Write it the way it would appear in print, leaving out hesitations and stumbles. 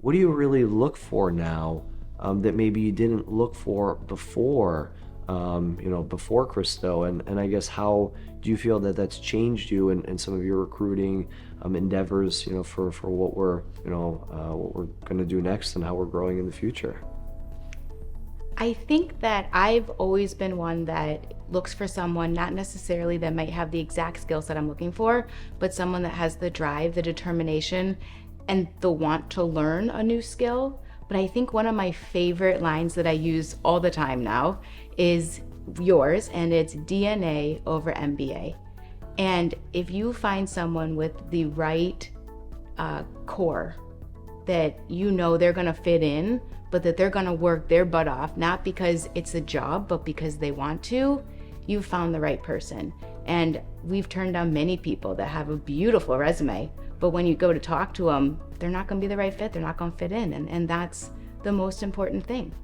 what do you really look for now that maybe you didn't look for before, before Cristaux? And I guess how do you feel that that's changed you in some of your recruiting endeavors, for what we're going to do next and how we're growing in the future? I think that I've always been one that looks for someone not necessarily that might have the exact skill set I'm looking for, but someone that has the drive, the determination, and the want to learn a new skill. But I think one of my favorite lines that I use all the time now is yours, and it's DNA over MBA. And if you find someone with the right core that you know they're going to fit in, but that they're going to work their butt off, not because it's a job, but because they want to, you've found the right person. And we've turned down many people that have a beautiful resume, but when you go to talk to them, they're not going to be the right fit. They're not going to fit in. And that's the most important thing.